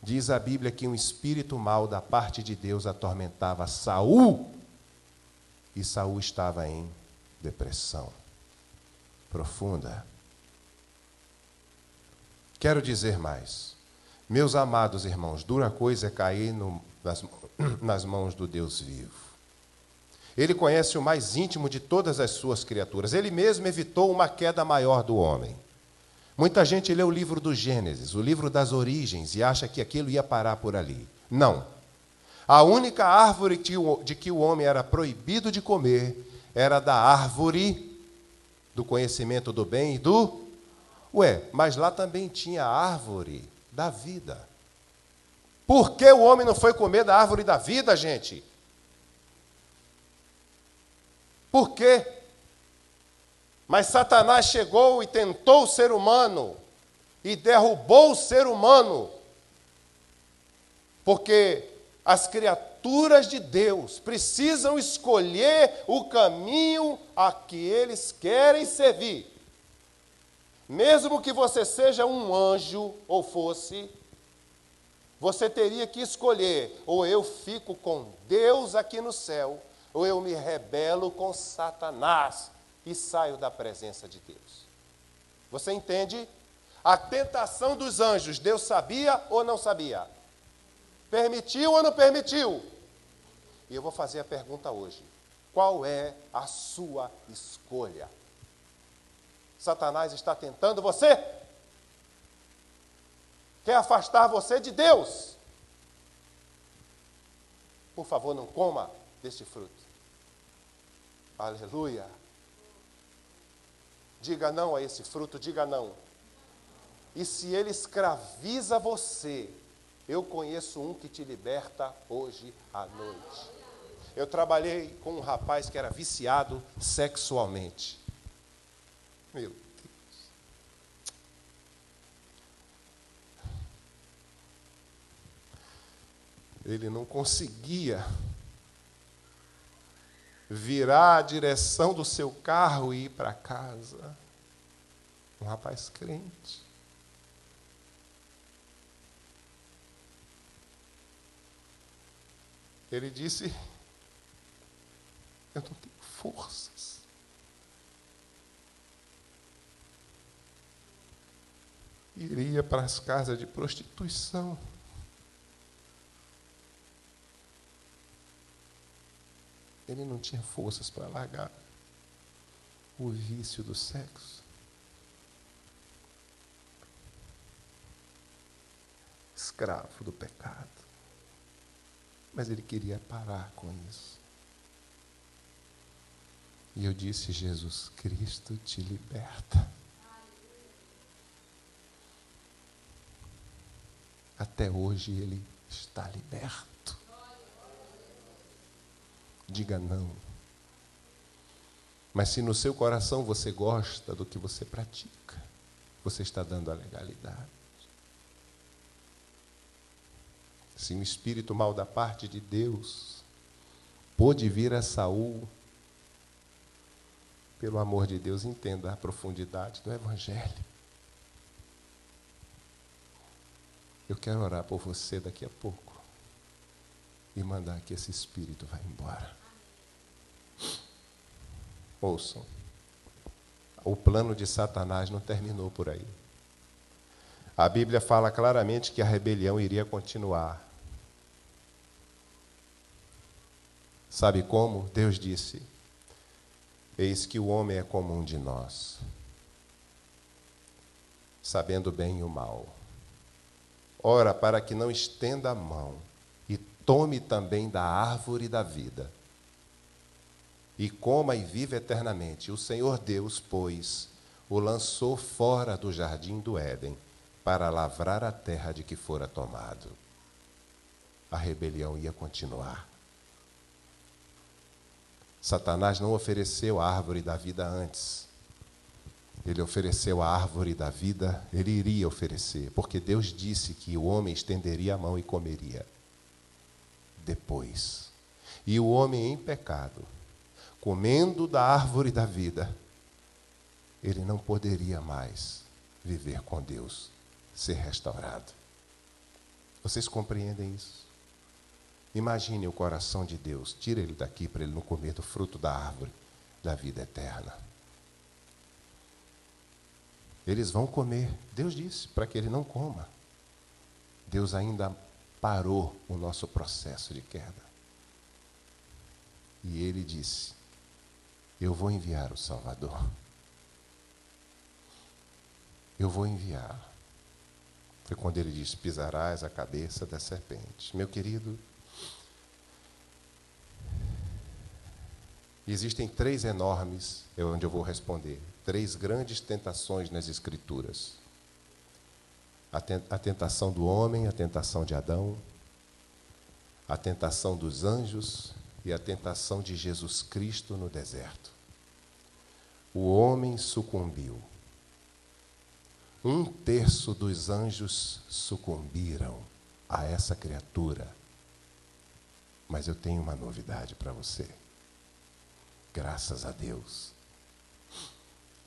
[SPEAKER 2] Diz a Bíblia que um espírito mau da parte de Deus atormentava Saul, e Saul estava em depressão profunda. Quero dizer mais. Meus amados irmãos, dura coisa é cair nas mãos do Deus vivo. Ele conhece o mais íntimo de todas as suas criaturas. Ele mesmo evitou uma queda maior do homem. Muita gente lê o livro do Gênesis, o livro das origens, e acha que aquilo ia parar por ali. Não. A única árvore de que o homem era proibido de comer era da árvore do conhecimento do bem e do... mas lá também tinha a árvore da vida. Por que o homem não foi comer da árvore da vida, gente? Por quê? Mas Satanás chegou e tentou o ser humano e derrubou o ser humano, porque as criaturas de Deus precisam escolher o caminho a que eles querem servir. Mesmo que você seja um anjo, ou fosse, você teria que escolher: ou eu fico com Deus aqui no céu, ou eu me rebelo com Satanás e saio da presença de Deus. Você entende? A tentação dos anjos, Deus sabia ou não sabia? Permitiu ou não permitiu? E eu vou fazer a pergunta hoje: qual é a sua escolha? Satanás está tentando você. Quer afastar você de Deus. Por favor, não coma deste fruto. Aleluia. Diga não a esse fruto, diga não. E se ele escraviza você, eu conheço um que te liberta hoje à noite. Eu trabalhei com um rapaz que era viciado sexualmente. Meu Deus. Ele não conseguia virar a direção do seu carro e ir para casa. Um rapaz crente. Ele disse: eu não tenho forças. Iria para as casas de prostituição. Ele não tinha forças para largar o vício do sexo. Escravo do pecado. Mas ele queria parar com isso. E eu disse: Jesus Cristo te liberta. Até hoje ele está liberto. Diga não. Mas se no seu coração você gosta do que você pratica, você está dando a legalidade. Se um espírito mau da parte de Deus pôde vir a Saul, pelo amor de Deus, entenda a profundidade do Evangelho. Eu quero orar por você daqui a pouco e mandar que esse espírito vá embora. Ouçam, o plano de Satanás não terminou por aí. A Bíblia fala claramente que a rebelião iria continuar. Sabe como? Deus disse: eis que o homem é como um de nós, sabendo bem o mal. Ora, para que não estenda a mão e tome também da árvore da vida, e coma e viva eternamente. O Senhor Deus, pois, o lançou fora do jardim do Éden, para lavrar a terra de que fora tomado. A rebelião ia continuar. Satanás não ofereceu a árvore da vida antes. Ele ofereceu a árvore da vida, ele iria oferecer, porque Deus disse que o homem estenderia a mão e comeria. Depois. E o homem em pecado, comendo da árvore da vida, ele não poderia mais viver com Deus, ser restaurado. Vocês compreendem isso? Imagine o coração de Deus, tira ele daqui para ele não comer do fruto da árvore da vida eterna. Eles vão comer, Deus disse, para que ele não coma. Deus ainda parou o nosso processo de queda. E ele disse: eu vou enviar o Salvador. Eu vou enviar. Foi quando ele disse: pisarás a cabeça da serpente. Meu querido, existem 3 enormes, é onde eu vou responder, 3 grandes tentações nas Escrituras. A tentação do homem, a tentação de Adão, a tentação dos anjos e a tentação de Jesus Cristo no deserto. O homem sucumbiu. 1/3 dos anjos sucumbiram a essa criatura. Mas eu tenho uma novidade para você. Graças a Deus.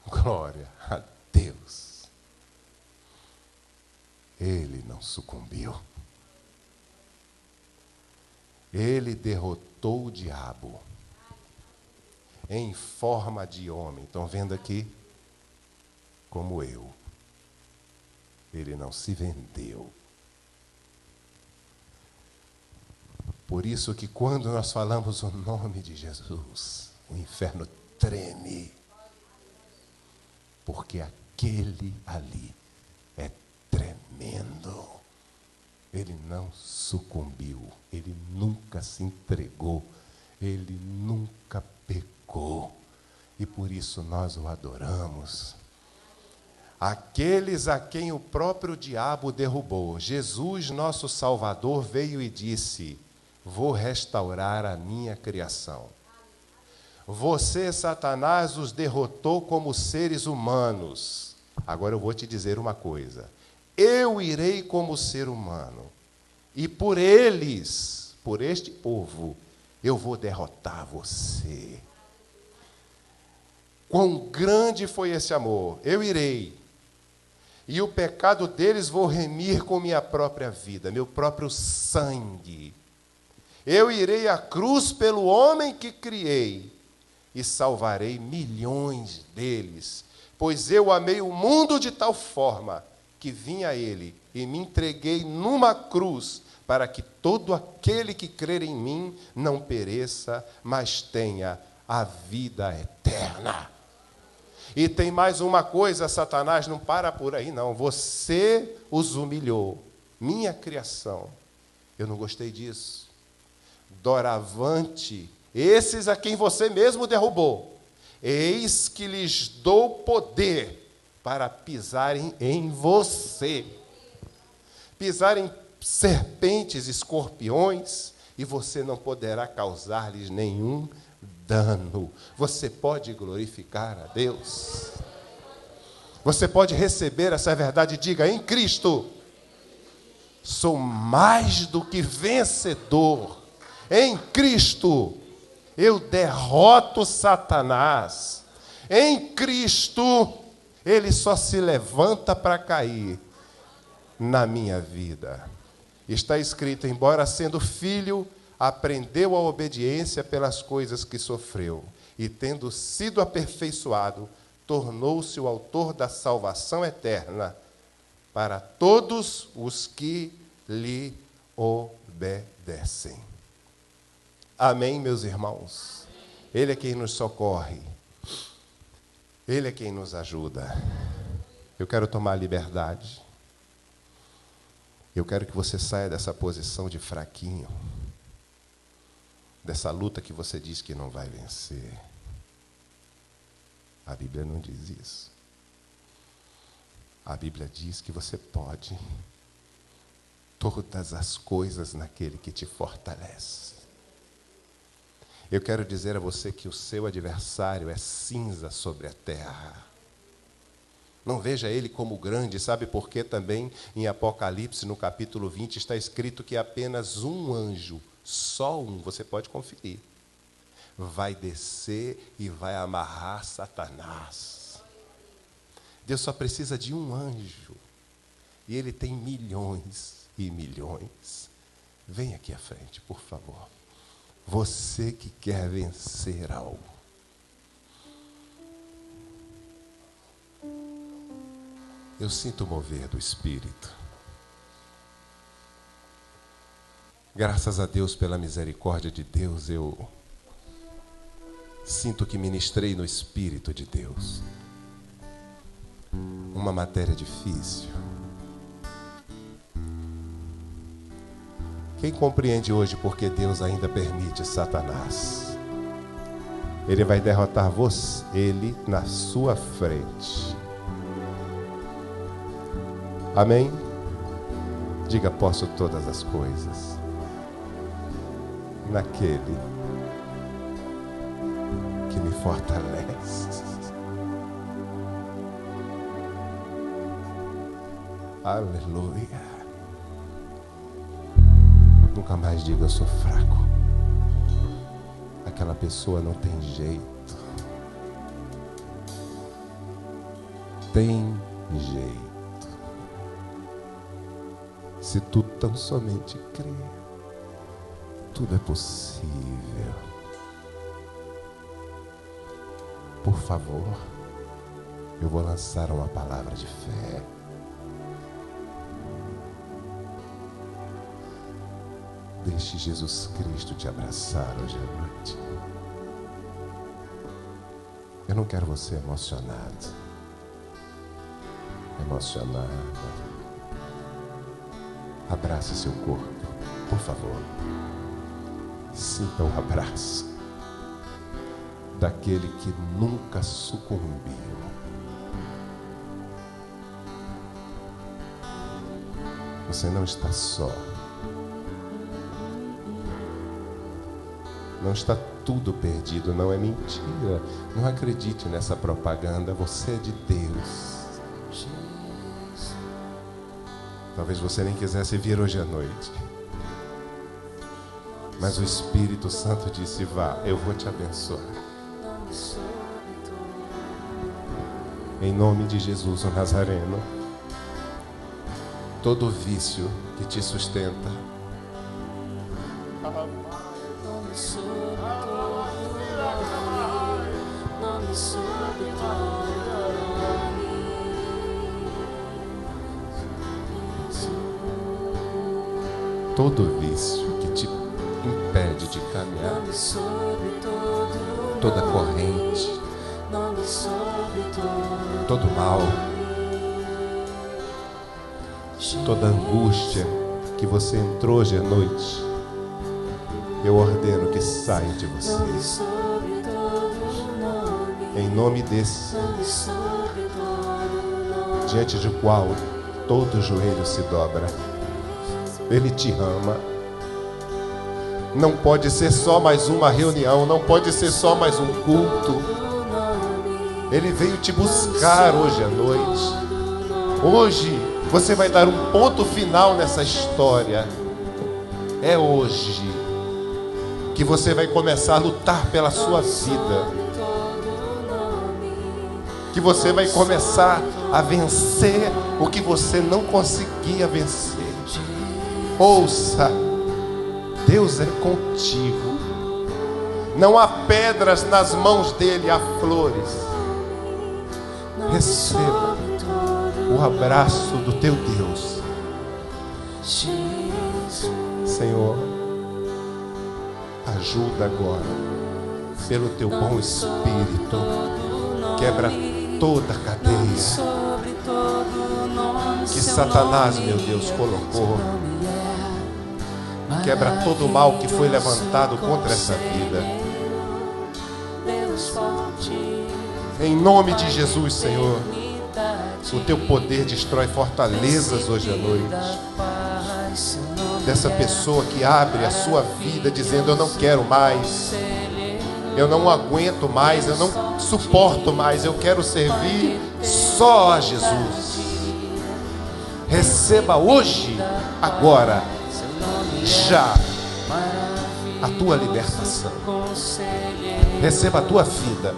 [SPEAKER 2] Glória a Deus. Ele não sucumbiu. Ele derrotou o diabo em forma de homem. Estão vendo aqui? Como eu. Ele não se vendeu. Por isso que quando nós falamos o nome de Jesus, o inferno treme. porque aquele ali é tremendo. Ele não sucumbiu, ele nunca se entregou, ele nunca pecou. E por isso nós o adoramos. Aqueles a quem o próprio diabo derrubou, Jesus, nosso Salvador, veio e disse: vou restaurar a minha criação. Você, Satanás, os derrotou como seres humanos. Agora eu vou te dizer uma coisa. Eu irei como ser humano. E por eles, por este povo, eu vou derrotar você. Quão grande foi esse amor! Eu irei. E o pecado deles vou remir com minha própria vida, meu próprio sangue. Eu irei à cruz pelo homem que criei e salvarei milhões deles, pois eu amei o mundo de tal forma que vim a ele e me entreguei numa cruz para que todo aquele que crer em mim não pereça, mas tenha a vida eterna. E tem mais uma coisa, Satanás, não para por aí não. Você os humilhou, minha criação. Eu não gostei disso. Doravante, esses a quem você mesmo derrubou, eis que lhes dou poder para pisarem em você. Pisarem serpentes, escorpiões, e você não poderá causar-lhes nenhum dano. Você pode glorificar a Deus. Você pode receber essa verdade. Diga: em Cristo sou mais do que vencedor. Em Cristo eu derroto Satanás. Em Cristo ele só se levanta para cair na minha vida. Está escrito: embora sendo filho, aprendeu a obediência pelas coisas que sofreu, e tendo sido aperfeiçoado, tornou-se o autor da salvação eterna para todos os que lhe obedecem. Amém, meus irmãos? Ele é quem nos socorre. Ele é quem nos ajuda. Eu quero tomar liberdade. Eu quero que você saia dessa posição de fraquinho, dessa luta que você diz que não vai vencer. A Bíblia não diz isso. A Bíblia diz que você pode todas as coisas naquele que te fortalece. Eu quero dizer a você que o seu adversário é cinza sobre a terra. Não veja ele como grande, sabe por quê? Também em Apocalipse, no capítulo 20, está escrito que apenas um anjo, só um, você pode conferir, vai descer e vai amarrar Satanás. Deus só precisa de um anjo, e ele tem milhões e milhões. Vem aqui à frente, por favor. Você que quer vencer algo. Eu sinto o mover do Espírito. Graças a Deus pela misericórdia de Deus, eu sinto que ministrei no Espírito de Deus. Uma matéria difícil. Quem compreende hoje porque Deus ainda permite Satanás? Ele vai derrotar você, ele na sua frente. Amém? Diga: posso todas as coisas naquele que me fortalece. Aleluia. Nunca mais diga: eu sou fraco. Aquela pessoa não tem jeito. Tem jeito. Se tu tão somente crer, tudo é possível. Por favor, eu vou lançar uma palavra de fé. Deixe Jesus Cristo te abraçar hoje à noite. Eu não quero você emocionado. emocionada. Abrace seu corpo, por favor. Sinta o abraço daquele que nunca sucumbiu. Você não está só. Não está tudo perdido, não é mentira. Não acredite nessa propaganda, você é de Deus. Talvez você nem quisesse vir hoje à noite, mas o Espírito Santo disse: vá, eu vou te abençoar. Em nome de Jesus, o Nazareno, todo vício que te sustenta, todo vício que te impede de caminhar, toda corrente, todo mal, toda angústia que você entrou hoje à noite, eu ordeno que saia de você. Em nome desse, diante do qual todo joelho se dobra. Ele te ama. Não pode ser só mais uma reunião, não pode ser só mais um culto. Ele veio te buscar hoje à noite. Hoje você vai dar um ponto final nessa história. É hoje que você vai começar a lutar pela sua vida, que você vai começar a vencer o que você não conseguia vencer. Ouça, Deus é contigo. Não há pedras nas mãos dele, há flores. Receba o abraço do teu Deus. Senhor, ajuda agora, pelo teu bom Espírito, quebra toda a cadeia que Satanás, meu Deus, colocou. Quebra todo o mal que foi levantado contra essa vida. Em nome de Jesus, Senhor, o teu poder destrói fortalezas hoje à noite. Dessa pessoa que abre a sua vida dizendo: eu não quero mais, eu não aguento mais, eu não suporto mais, eu quero servir só a Jesus. Receba hoje, agora, já, a tua libertação. Receba a tua vida,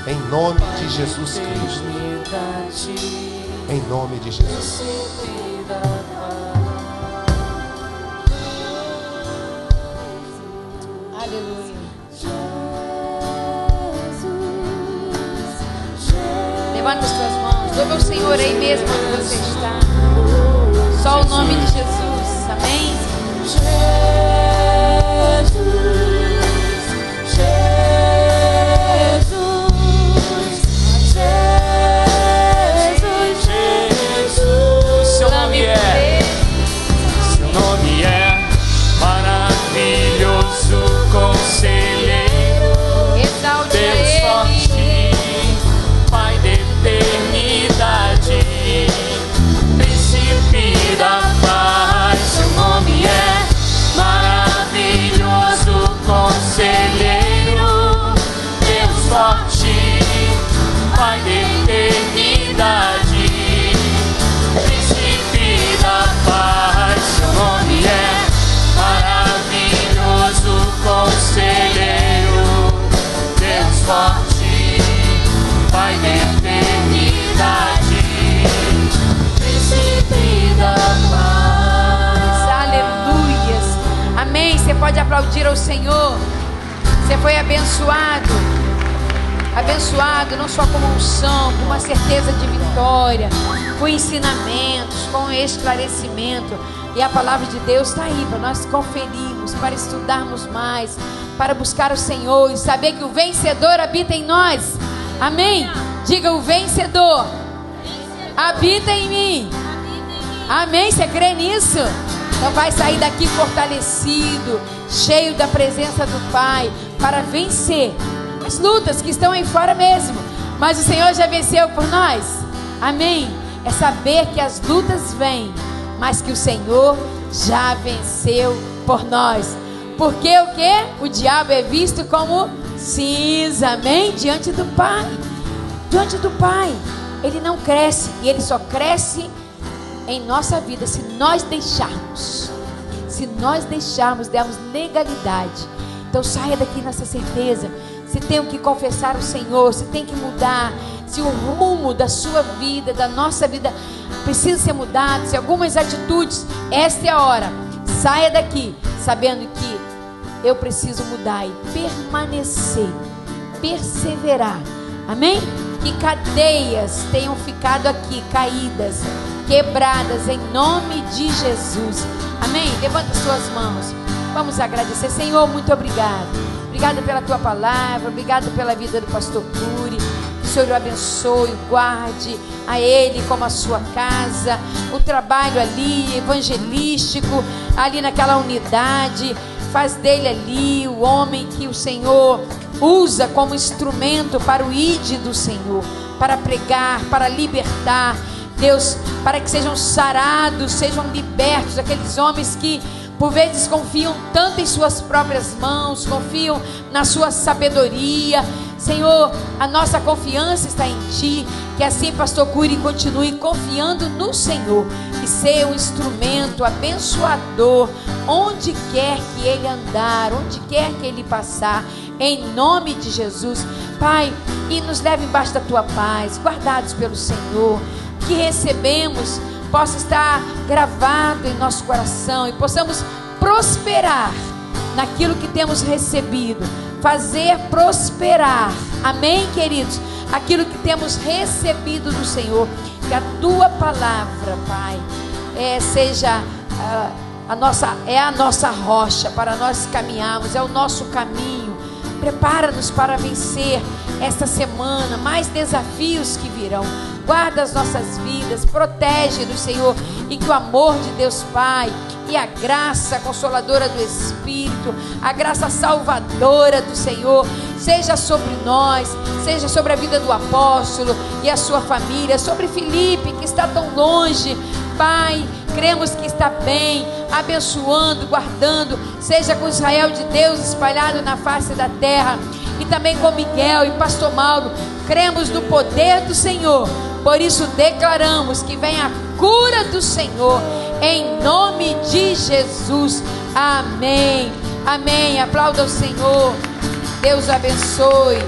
[SPEAKER 2] em nome de Jesus Cristo. Em nome de Jesus.
[SPEAKER 1] Aleluia. Levanta as tuas mãos, louva o Senhor aí mesmo onde você está. Só o nome de Jesus, amém?
[SPEAKER 3] Seu nome é maravilhoso, conselheiro, Deus forte, Pai da eternidade, príncipe da paz. Seu nome é maravilhoso, conselheiro, Deus forte, Pai da eternidade, príncipe da paz. Seu nome é maravilhoso, conselheiro, Deus forte, Pai da eternidade, príncipe da paz.
[SPEAKER 1] Aleluias. Amém. Você pode aplaudir ao Senhor. Você foi abençoado. Abençoado não só com unção, com uma certeza de vitória, com ensinamentos, com esclarecimento. E a palavra de Deus está aí para nós conferirmos, para estudarmos mais, para buscar o Senhor e saber que o vencedor habita em nós. Amém? Diga: o vencedor habita em mim. Amém? Você crê nisso? Então vai sair daqui fortalecido, cheio da presença do Pai, para vencer as lutas que estão aí fora mesmo. Mas o Senhor já venceu por nós. Amém? É saber que as lutas vêm, mas que o Senhor já venceu por nós. Porque o quê? O diabo é visto como cinza, amém? Diante do Pai. Diante do Pai. Ele não cresce, e ele só cresce em nossa vida se nós deixarmos. Se nós deixarmos, dermos legalidade. Então saia daqui nessa certeza. Se tem que confessar o Senhor, se tem que mudar, se o rumo da sua vida, da nossa vida precisa ser mudado, se algumas atitudes, esta é a hora. Saia daqui sabendo que eu preciso mudar e permanecer, perseverar. Amém? Que cadeias tenham ficado aqui caídas, quebradas em nome de Jesus. Amém? Levanta suas mãos. Vamos agradecer. Senhor, muito obrigado. Obrigado pela tua palavra, obrigado pela vida do pastor Cury. Que o Senhor o abençoe, guarde a ele como a sua casa, o trabalho ali, evangelístico, ali naquela unidade. Faz dele ali o homem que o Senhor usa como instrumento para o ID do Senhor, para pregar, para libertar. Deus, para que sejam sarados, sejam libertos aqueles homens que por vezes confiam tanto em suas próprias mãos, confiam na sua sabedoria. Senhor, a nossa confiança está em Ti. Que assim pastor Cury continue confiando no Senhor e ser um instrumento abençoador onde quer que ele andar, onde quer que ele passar, em nome de Jesus. Pai, e nos leve embaixo da Tua paz, guardados pelo Senhor. Que recebemos possa estar gravado em nosso coração e possamos prosperar naquilo que temos recebido, fazer prosperar, amém, queridos, aquilo que temos recebido do Senhor. Que a Tua palavra, Pai, seja a nossa rocha para nós caminharmos, é o nosso caminho. Prepara-nos para vencer esta semana, mais desafios que virão. Guarda as nossas vidas, protege-nos, Senhor, e que o amor de Deus Pai e a graça consoladora do Espírito, a graça salvadora do Senhor, seja sobre nós, seja sobre a vida do apóstolo e a sua família, sobre Felipe, que está tão longe. Pai, cremos que está bem, abençoando, guardando, seja com Israel de Deus espalhado na face da terra, e também com Miguel e pastor Mauro. Cremos no poder do Senhor, por isso declaramos que vem a cura do Senhor, em nome de Jesus. Amém, amém. Aplauda o Senhor. Deus abençoe.